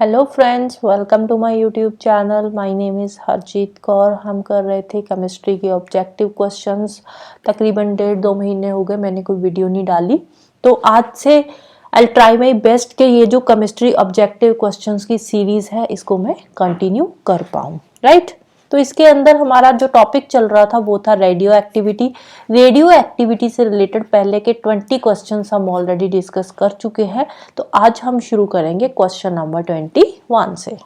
Hello friends, welcome to my YouTube channel. My name is Harjeet Kaur. हम कर रहे थे केमिस्ट्री के ऑब्जेक्टिव क्वेश्चंस। तकरीबन 1.5-2 महीने हो गए मैंने कोई वीडियो नहीं डाली, तो आज से आई ट्राई माई बेस्ट के ये जो केमिस्ट्री ऑब्जेक्टिव क्वेश्चंस की सीरीज़ है इसको मैं कंटिन्यू कर पाऊँ, राइट। तो इसके अंदर हमारा जो टॉपिक चल रहा था वो था रेडियो एक्टिविटी। रेडियो एक्टिविटी से रिलेटेड पहले के 20 क्वेश्चंस हम ऑलरेडी डिस्कस कर चुके हैं। तो आज हम शुरू करेंगे क्वेश्चन नंबर 21 से।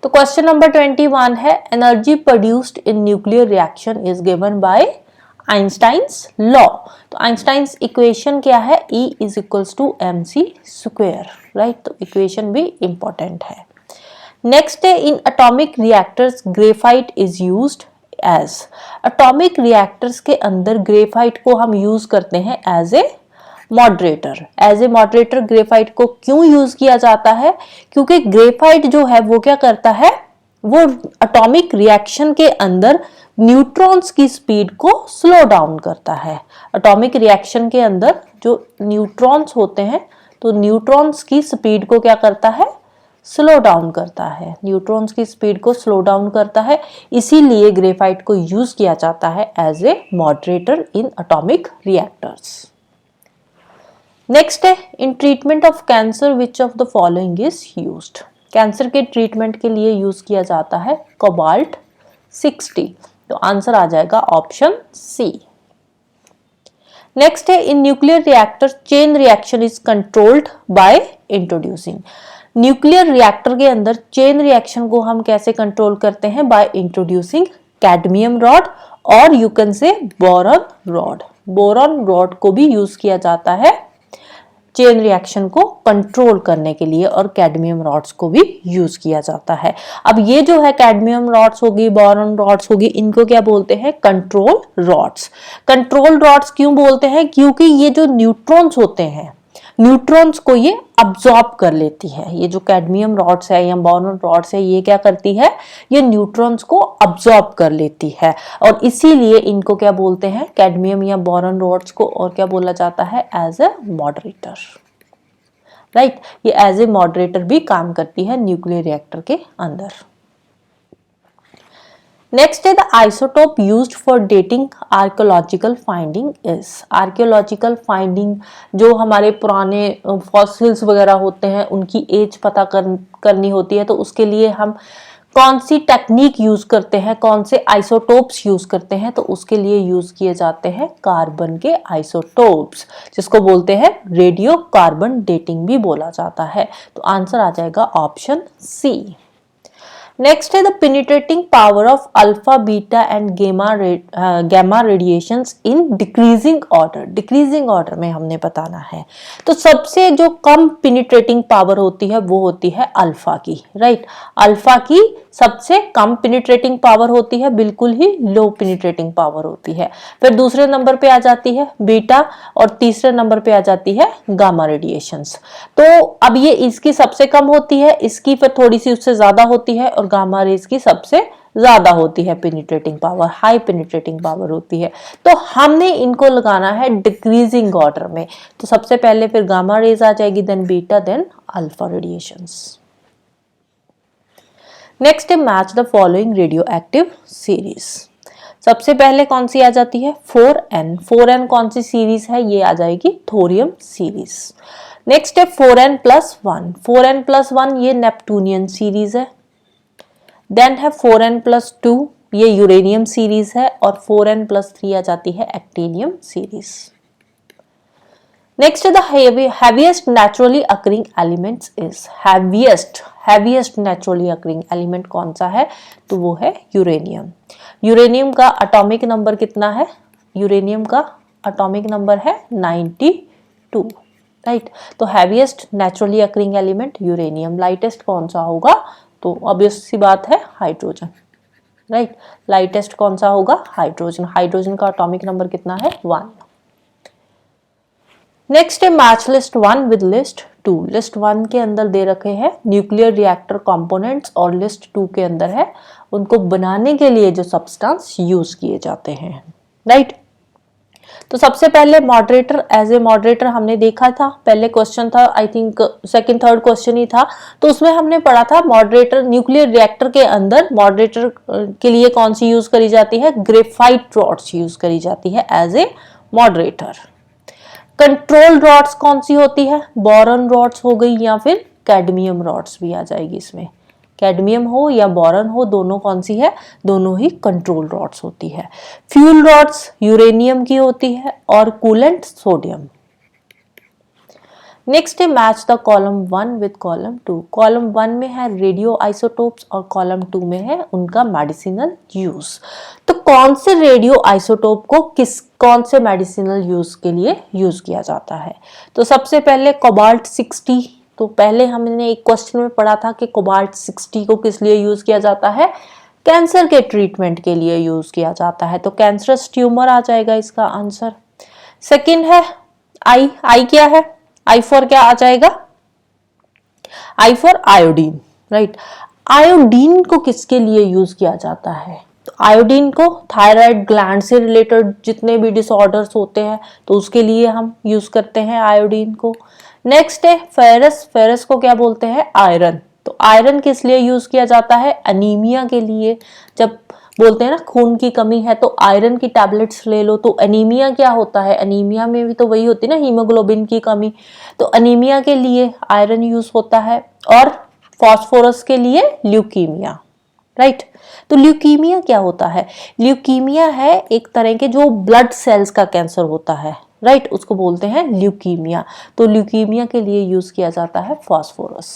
तो क्वेश्चन नंबर 21 है, energy produced in nuclear reaction is given by Einstein's law. तो आइंस्टाइन्स इक्वेशन क्या है? E is equals to mc square, right. तो इक्वेशन भी इंपॉर्टेंट है। नेक्स्ट है, in atomic reactors graphite is used as. Atomic reactors के अंदर graphite को हम यूज करते हैं as a moderator. As a moderator graphite को क्यों यूज किया जाता है? क्योंकि ग्रेफाइट जो है वो क्या करता है, वो एटॉमिक रिएक्शन के अंदर न्यूट्रॉन्स की स्पीड को स्लो डाउन करता है। एटॉमिक रिएक्शन के अंदर जो न्यूट्रॉन्स होते हैं तो न्यूट्रॉन्स की स्पीड को क्या करता है? स्लो डाउन करता है। न्यूट्रॉन्स की स्पीड को स्लो डाउन करता है, इसीलिए ग्रेफाइट को यूज किया जाता है as a moderator in atomic reactors. Next है, in treatment of cancer which of the following is used. Cancer के ट्रीटमेंट के लिए यूज किया जाता है कोबाल्ट 60। तो आंसर आ जाएगा ऑप्शन सी। नेक्स्ट है, in nuclear reactor chain reaction is controlled by introducing. Nuclear reactor के अंदर चेन रिएक्शन को हम कैसे कंट्रोल करते हैं? बाय इंट्रोड्यूसिंग कैडमियम रॉड और you can say boron rod. Boron rod को भी यूज किया जाता है चेन रिएक्शन को कंट्रोल करने के लिए और कैडमियम रॉड्स को भी यूज किया जाता है। अब ये जो है कैडमियम रॉड्स होगी, बोरॉन रॉड्स होगी, इनको क्या बोलते हैं? Control rods. कंट्रोल रॉड्स क्यों बोलते हैं? क्योंकि ये जो न्यूट्रॉन्स होते हैं, न्यूट्रॉन्स को ये अब्सॉर्ब कर लेती है। ये जो कैडमियम रॉड्स है या बोरॉन रॉड्स है, ये क्या करती है? ये न्यूट्रॉन्स को अब्सॉर्ब कर लेती है और इसीलिए इनको क्या बोलते हैं? कैडमियम या बोरॉन रॉड्स को और क्या बोला जाता है? As a moderator, right. ये एज ए मॉडरेटर भी काम करती है न्यूक्लियर रिएक्टर के अंदर। नेक्स्ट है, the isotope used for dating archaeological finding is. Archaeological finding जो हमारे पुराने फॉसिल्स वगैरह होते हैं उनकी एज पता करनी होती है, तो उसके लिए हम कौन सी टेक्निक यूज करते हैं, कौन से आइसोटोप्स यूज करते हैं? तो उसके लिए यूज किए जाते हैं कार्बन के आइसोटोप्स, जिसको बोलते हैं रेडियो कार्बन डेटिंग भी बोला जाता है। तो आंसर आ जाएगा ऑप्शन सी। नेक्स्ट है, the penetrating power of alpha beta and gamma radiations in decreasing order. Decreasing order में हमने बताना है। तो सबसे जो कम पेनिट्रेटिंग पावर होती है वो होती है अल्फा की, राइट। अल्फा की सबसे कम पेनिट्रेटिंग पावर होती है, बिल्कुल ही लो पेनिट्रेटिंग पावर होती है। फिर दूसरे नंबर पे आ जाती है बीटा और तीसरे नंबर पे आ जाती है गामा रेडिएशंस। तो अब ये इसकी सबसे कम होती है, इसकी फिर थोड़ी सी उससे ज्यादा होती है और गामा रेज की सबसे ज्यादा होती है penetrating power, high penetrating power होती है। तो हमने इनको लगाना है डिक्रीजिंग ऑर्डर में। तो सबसे पहले फिर गामा रेज आ जाएगी, then beta, then alpha radiations. Next है, match the following radioactive series. सबसे पहले कौन सी आ जाती है? 4n। 4n कौन सी सीरीज है? ये आ जाएगी थोरियम सीरीज। नेक्स्ट है 4n+1। 4n+1 ये नेपटूनियन सीरीज है। देन है 4n+2, ये यूरेनियम सीरीज है और 4n+3 आ जाती है एक्टिनियम सीरीज। नेक्स्ट है, the heaviest naturally occurring elements is. Heaviest naturally occurring element कौन सा है? तो वो है यूरेनियम। यूरेनियम का एटॉमिक नंबर कितना है? यूरेनियम का एटॉमिक नंबर है 92, राइट। तो heaviest naturally occurring element uranium. Lightest कौन सा होगा? तो ऑब्वियस सी बात है हाइड्रोजन, राइट। लाइटेस्ट कौन सा होगा? हाइड्रोजन। हाइड्रोजन का एटॉमिक नंबर कितना है? 1। नेक्स्ट है match list 1 with list 2। List 1 के अंदर दे रखे हैं न्यूक्लियर रिएक्टर कंपोनेंट्स और लिस्ट 2 के अंदर है उनको बनाने के लिए जो सब्सटेंस यूज किए जाते हैं, राइट। तो सबसे पहले मॉडरेटर, एज ए मॉडरेटर हमने देखा था, पहले क्वेश्चन था, I think second third question ही था, तो उसमें हमने पढ़ा था मॉडरेटर, न्यूक्लियर रिएक्टर के अंदर मॉडरेटर के लिए कौन सी यूज करी जाती है, ग्रेफाइट रॉड्स यूज करी जाती है as a moderator. Control rods कौन सी होती है, बोरॉन रॉड्स हो गई या फिर कैडमियम रॉड्स भी आ जाएगी इसमें, कैडमियम हो या बोरॉन हो, दोनों कौन सी है, दोनों ही कंट्रोल रॉड्स होती है। फ्यूल रॉड्स यूरेनियम की होती है और कूलेंट सोडियम। नेक्स्ट है match the column 1 with column 2। Column 1 में है रेडियो आइसोटोप्स और कॉलम 2 में है उनका मेडिसिनल यूज। तो कौन से रेडियो आइसोटोप को कौन से मेडिसिनल यूज के लिए यूज किया जाता है, तो सबसे पहले कोबाल्ट 60। तो पहले हमने एक क्वेश्चन में पढ़ा था कि कोबाल्ट 60 को किस लिए यूज किया जाता है, कैंसर के ट्रीटमेंट के लिए यूज किया जाता है, तो कैंसरस ट्यूमर आ जाएगा इसका आंसर। सेकंड है आई क्या है, आई फॉर क्या आ जाएगा, I for iodine, right. Iodine को किसके लिए यूज किया जाता है, तो आयोडीन को थायराइड ग्लैंड से रिलेटेड जितने भी डिसऑर्डर्स होते हैं तो उसके लिए हम यूज करते हैं आयोडीन को। नेक्स्ट है फेरस, फेरस को क्या बोलते हैं, आयरन। तो आयरन किस लिए यूज किया जाता है, एनीमिया के लिए, जब बोलते हैं ना खून की कमी है तो आयरन की टैबलेट्स ले लो। तो एनीमिया क्या होता है, एनीमिया में भी तो वही होती है ना, हीमोग्लोबिन की कमी, तो एनीमिया के लिए आयरन यूज होता है। और फास्फोरस के लिए ल्यूकीमिया, राइट। तो ल्यूकीमिया क्या होता है, ल्यूकीमिया है एक तरह के जो ब्लड सेल्स का कैंसर होता है, राइट, उसको बोलते हैं ल्यूकीमिया। तो ल्यूकीमिया के लिए यूज किया जाता है फास्फोरस।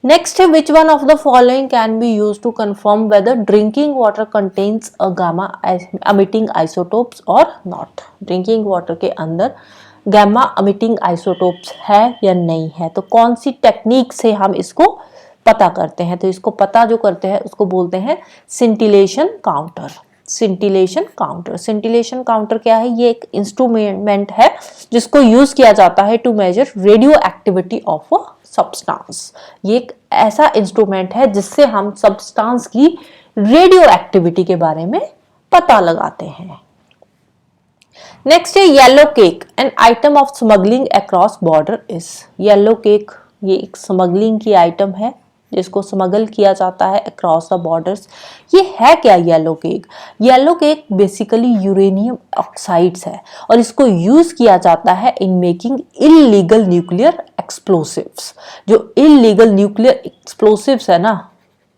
नेक्स्ट है which one of the following can be use to confirm whether drinking water contains a gamma emitting isotopes और नॉट। ड्रिंकिंग वाटर के अंदर गामा एमिटिंग आइसोटोप्स है या नहीं है, तो कौन सी टेक्निक से हम इसको पता करते हैं, तो इसको पता जो करते हैं उसको बोलते हैं scintillation counter. Scintillation counter, scintillation counter क्या है, ये एक इंस्ट्रूमेंट है जिसको यूज किया जाता है to measure radioactivity of a substance. ये एक ऐसा इंस्ट्रूमेंट है जिससे हम सब्सटेंस की रेडियो एक्टिविटी के बारे में पता लगाते हैं। नेक्स्ट है yellow cake, an item of smuggling across border is. Yellow cake ये एक स्मगलिंग की आइटम है जिसको स्मगल किया जाता है अक्रॉस द बॉर्डर्स। ये है क्या yellow cake, yellow cake basically uranium oxides है और इसको यूज किया जाता है in making illegal nuclear explosives. जो इलीगल न्यूक्लियर एक्सप्लोसिव्स है ना,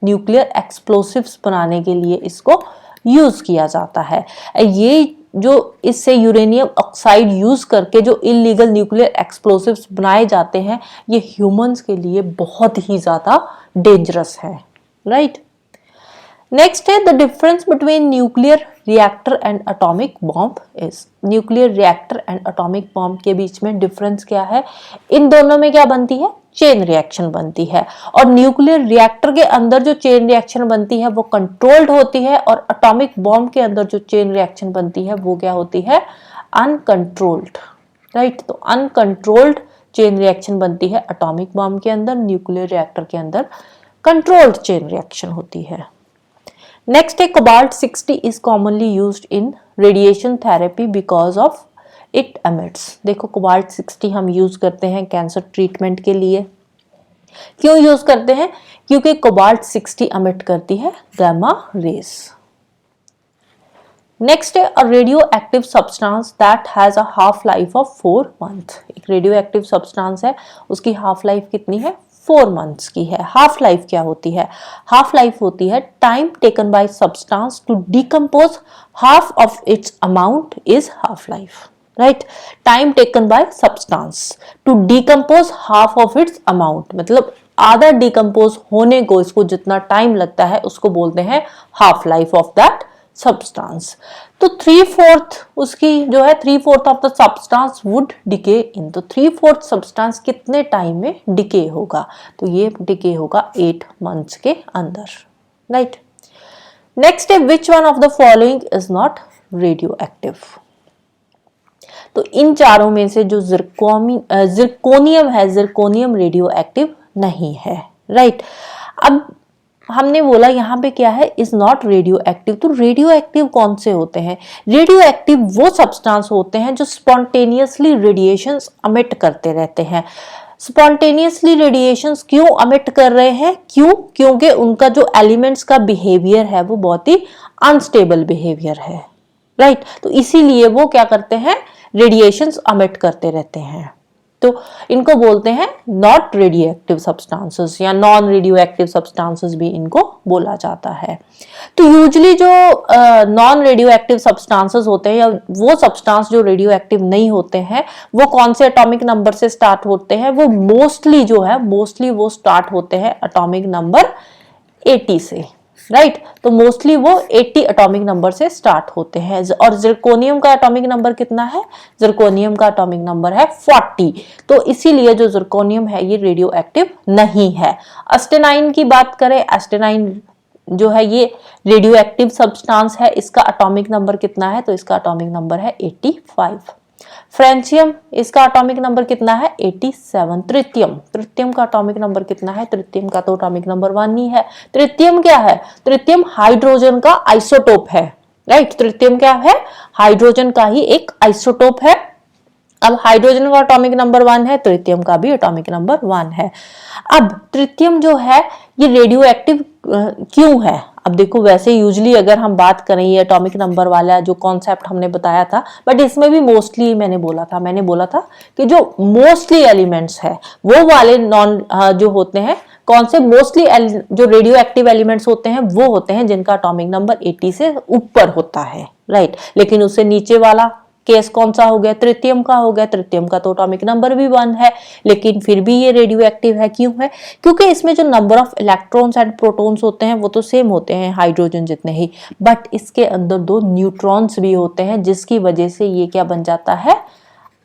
न्यूक्लियर एक्सप्लोसिव्स बनाने के लिए इसको यूज किया जाता है। ये जो इससे यूरेनियम ऑक्साइड यूज करके जो इलीगल न्यूक्लियर एक्सप्लोसिव्स बनाए जाते हैं ये ह्यूमंस के लिए बहुत ही ज्यादा डेंजरस है, राइट। नेक्स्ट है the difference between nuclear reactor and atomic bomb is. Nuclear reactor and atomic bomb के बीच में डिफरेंस क्या है, इन दोनों में क्या बनती है, चेन रिएक्शन बनती है। और न्यूक्लियर रिएक्टर के अंदर जो चेन रिएक्शन बनती है वो कंट्रोल्ड होती है और एटॉमिक बॉम्ब के अंदर जो चेन रिएक्शन बनती है वो क्या होती है, अनकंट्रोल्ड, राइट। तो अनकंट्रोल्ड चेन रिएक्शन बनती है एटॉमिक बॉम्ब के अंदर, न्यूक्लियर रिएक्टर के अंदर कंट्रोल्ड चेन रिएक्शन होती है। नेक्स्ट है cobalt 60 is commonly used in radiation therapy because of it emits. देखो कोबाल्ट 60 हम यूज करते हैं कैंसर ट्रीटमेंट के लिए। क्यों यूज करते हैं, क्योंकि कोबाल्ट 60 एमिट करती है गामा रेज। नेक्स्ट है a radio active substance that has a half life of 4 month. एक रेडियो एक्टिव सब्सटेंस है, उसकी हाफ लाइफ कितनी है, 4 मंथ्स की है। हाफ लाइफ क्या होती है, हाफ लाइफ होती है time taken by substance to decompose half of its amount is half life, right. Time taken by substance to decompose half of its amount, मतलब आधा डिकम्पोज होने को इसको जितना टाइम लगता है उसको बोलते हैं half life of that substance. तो 3/4 उसकी जो है 3/4 of the substance would decay in. तो 3/4 सब्सटेंस कितने टाइम में डिके होगा, तो ये डिके होगा 8 मंथ्स के अंदर, राइट। नेक्स्ट है which one of the following is not radio active. तो इन चारों में से जो जिरकोनियम है, जिरकोनियम रेडियो एक्टिव नहीं है, राइट। अब हमने बोला यहाँ पे क्या है, इज नॉट रेडियो एक्टिव। तो रेडियो एक्टिव कौन से होते हैं? रेडियो एक्टिव वो सब्सटेंस होते हैं जो स्पॉन्टेनियसली रेडिएशंस अमिट करते रहते हैं। स्पॉन्टेनियसली रेडिएशंस क्यों अमिट कर रहे हैं? क्योंकि उनका जो एलिमेंट्स का बिहेवियर है वो बहुत ही अनस्टेबल बिहेवियर है, राइट। तो इसीलिए वो क्या करते हैं, रेडिएशंस अमिट करते रहते हैं। तो इनको बोलते हैं नॉट रेडियो एक्टिव सब्सटेंसेस या नॉन रेडियो एक्टिव सब्सटेंसेस भी इनको बोला जाता है। तो यूजुअली जो नॉन रेडियो एक्टिव सब्सटेंसेस होते हैं या वो सब्सटेंस जो रेडियो एक्टिव नहीं होते हैं, वो कौन से एटॉमिक नंबर से स्टार्ट होते हैं? वो मोस्टली वो स्टार्ट होते हैं एटॉमिक नंबर 80 से, राइट। तो मोस्टली वो 80 एटॉमिक नंबर से स्टार्ट होते हैं। और जिरकोनियम का एटॉमिक नंबर कितना है? जिरकोनियम का एटॉमिक नंबर है 40। तो इसीलिए जो जिरकोनियम है ये रेडियो एक्टिव नहीं है। एस्टेनाइन की बात करें, एस्टेनाइन जो है ये रेडियो एक्टिव सब्सटेंस है। इसका एटॉमिक नंबर कितना है? तो इसका एटॉमिक नंबर है 85। फ्रेंचियम, इसका एटॉमिक नंबर कितना है? 87। ट्रिटियम का एटॉमिक नंबर कितना है? ट्रिटियम का तो एटॉमिक नंबर 1 ही है। ट्रिटियम क्या है? ट्रिटियम हाइड्रोजन का आइसोटोप है, राइट। ट्रिटियम क्या है? हाइड्रोजन का ही एक आइसोटोप है। अब हाइड्रोजन का एटॉमिक नंबर 1 है, ट्रिटियम का भी एटॉमिक नंबर 1 है। अब ट्रिटियम जो है ये रेडियो एक्टिव क्यों है? अब देखो, वैसे यूजुअली अगर हम बात करें ये एटॉमिक नंबर वाला जो कॉन्सेप्ट हमने बताया था, बट इसमें भी मोस्टली मैंने बोला था कि जो मोस्टली एलिमेंट्स है वो वाले नॉन जो होते हैं, कौन से मोस्टली जो रेडियो एक्टिव एलिमेंट्स होते हैं वो होते हैं जिनका एटॉमिक नंबर 80 से ऊपर होता है, राइट। लेकिन उससे नीचे वाला केस कौन सा हो गया? ट्रिटियम का हो गया। ट्रिटियम का तो एटॉमिक नंबर भी 1 है, लेकिन फिर भी ये रेडियो एक्टिव है। क्यों है? क्योंकि इसमें जो number of electrons and protons होते हैं वो तो सेम होते हैं, हाइड्रोजन जितने ही, बट इसके अंदर 2 न्यूट्रॉन्स भी होते हैं, जिसकी वजह से ये क्या बन जाता है?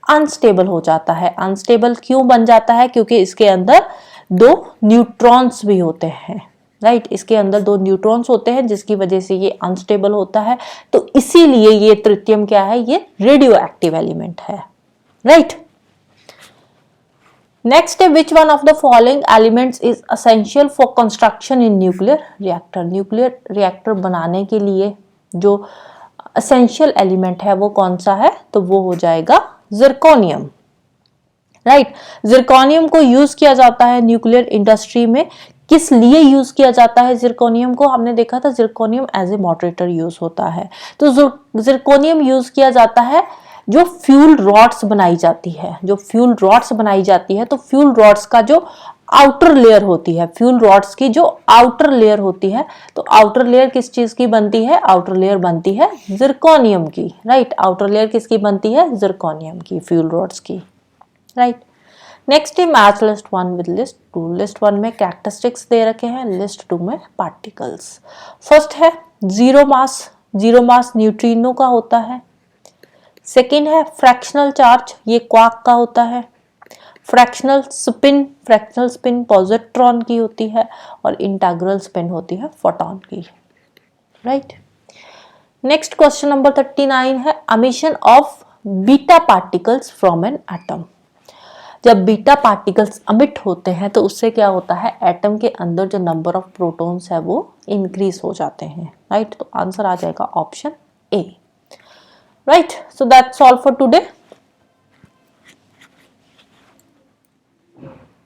अनस्टेबल हो जाता है। अनस्टेबल क्यों बन जाता है? क्योंकि इसके अंदर 2 न्यूट्रॉन्स भी होते हैं, राइट। इसके अंदर 2 न्यूट्रॉन्स होते हैं जिसकी वजह से ये अनस्टेबल होता है। तो इसीलिए ये ट्रिटियम क्या है? ये रेडियो एक्टिव एलिमेंट है, राइट। नेक्स्ट है, which one of the following elements is essential for construction in nuclear reactor? Nuclear reactor बनाने के लिए जो एसेंशियल एलिमेंट है वो कौन सा है? तो वो हो जाएगा जिरकोनियम, राइट। जिरकोनियम को यूज किया जाता है न्यूक्लियर इंडस्ट्री में। किस लिए यूज किया जाता है जिरकोनियम को? हमने देखा था zirconium as a moderator use होता है। तो जिरकोनियम यूज किया जाता है जो फ्यूल रॉड्स बनाई जाती है। तो फ्यूल रॉड्स का जो आउटर लेयर होती है, फ्यूल रॉड्स की जो आउटर लेयर होती है, तो आउटर लेयर किस चीज की बनती है? आउटर लेयर बनती है जिरकोनियम की, राइट। आउटर लेयर किसकी बनती है? जिरकोनियम की, फ्यूल रॉड्स की, राइट। नेक्स्ट है match list 1 with list 2। List 1 में कैरेक्टरिस्टिक्स दे रखे हैं, लिस्ट 2 में पार्टिकल्स। फर्स्ट है जीरो मास न्यूट्रिनो का होता है। सेकेंड है फ्रैक्शनल चार्ज, ये क्वार्क का होता है। फ्रैक्शनल स्पिन पॉजिट्रॉन की होती है, और इंटीग्रल स्पिन होती है फोटॉन की, राइट। नेक्स्ट क्वेश्चन नंबर 39 है, emission of beta particles from an atom. जब बीटा पार्टिकल्स अमिट होते हैं तो उससे क्या होता है? एटम के अंदर जो नंबर ऑफ प्रोटॉन्स है वो इंक्रीज हो जाते हैं, राइट। तो आंसर आ जाएगा option A, right. So that's all for today.